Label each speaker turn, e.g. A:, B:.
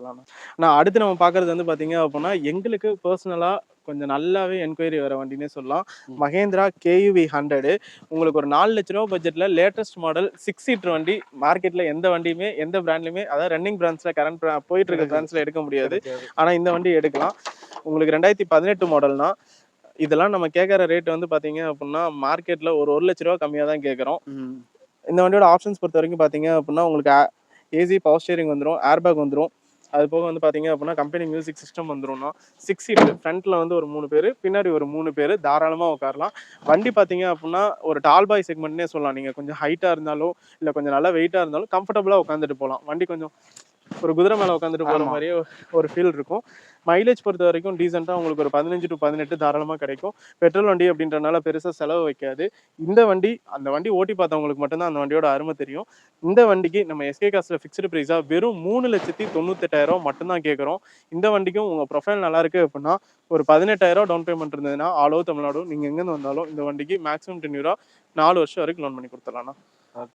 A: கொடுத்துடலாம்ண்ணா. நான் அடுத்து நம்ம பார்க்குறது வந்து பார்த்தீங்க அப்படின்னா, எங்களுக்கு பர்சனலா கொஞ்சம் நல்லாவே என்கொயரி வர வண்டின்னே சொல்லலாம். மஹேந்திரா கேயூவி 100 உங்களுக்கு ஒரு 4,00,000 பட்ஜெட்ல லேட்டஸ்ட் மாடல் 6 சீட்டர் வண்டி. மார்க்கெட்ல எந்த வண்டியுமே எந்த பிராண்ட்லயுமே அதாவது ரன்னிங் பிராண்ட்ஸ்ல கரண்ட் போயிட்டு இருக்க பிராண்ட்ஸ்ல எடுக்க முடியாது. ஆனா இந்த வண்டி எடுக்கலாம். உங்களுக்கு 2018 மாடல்னா இதெல்லாம் நம்ம கேட்குற ரேட் வந்து பார்த்தீங்க அப்படின்னா மார்க்கெட்ல ஒரு 1,00,000 கம்மியாக தான் கேட்குறோம். இந்த வண்டியோட ஆப்ஷன்ஸ் பொறுத்த வரைக்கும் பார்த்தீங்க அப்படின்னா உங்களுக்கு ஏசி பவர் ஸ்டீரிங் வந்துடும், ஏர் பேக் வந்துடும். அது போக வந்து பார்த்தீங்க அப்படின்னா கம்பெனி மியூசிக் சிஸ்டம் வந்துடும்னா 6 சீட் ஃப்ரண்ட்ல வந்து ஒரு 3 பேர், பின்னாடி ஒரு 3 பேர் தாராளமாக உட்காரலாம். வண்டி பார்த்தீங்க அப்படின்னா ஒரு டால் பாய் செக்மெண்ட்னே சொல்லலாம். நீங்கள் கொஞ்சம் ஹைட்டாக இருந்தாலும் இல்லை கொஞ்சம் நல்லா வெயிட்டாக இருந்தாலும் கம்ஃபர்டபுளாக உட்காந்துட்டு போகலாம். வண்டி கொஞ்சம் ஒரு குதிரை மேலே உட்காந்துட்டு போகிற மாதிரியே ஒரு ஃபீல் இருக்கும். மைலேஜ் பொறுத்த வரைக்கும் டீசெண்டாக உங்களுக்கு ஒரு 15 to 18 தாராளமாக கிடைக்கும். பெட்ரோல் வண்டி அப்படின்றனால பெருசாக செலவு வைக்காது. இந்த வண்டி அந்த வண்டி ஓட்டி பார்த்தவங்களுக்கு மட்டும்தான் அந்த வண்டியோட அருமை தெரியும். இந்த வண்டிக்கு நம்ம எஸ்கே காஸ்ட்ல ஃபிக்ஸ்டு ப்ரைஸாக வெறும் 3,98,000 மட்டும்தான் கேட்குறோம். இந்த வண்டிக்கும் உங்கள் ப்ரொஃபைல் நல்லா இருக்குது அப்படின்னா ஒரு 18,000 டவுன் பேமெண்ட் இருந்ததுன்னா ஆல் ஓவர் தமிழ்நாடு நீங்கள் எங்கேருந்து வந்தாலும் இந்த வண்டிக்கு மேக்ஸிமம் 10 4 வருஷம் வரைக்கும் லோன் பண்ணி கொடுத்துடலாம்ண்ணா.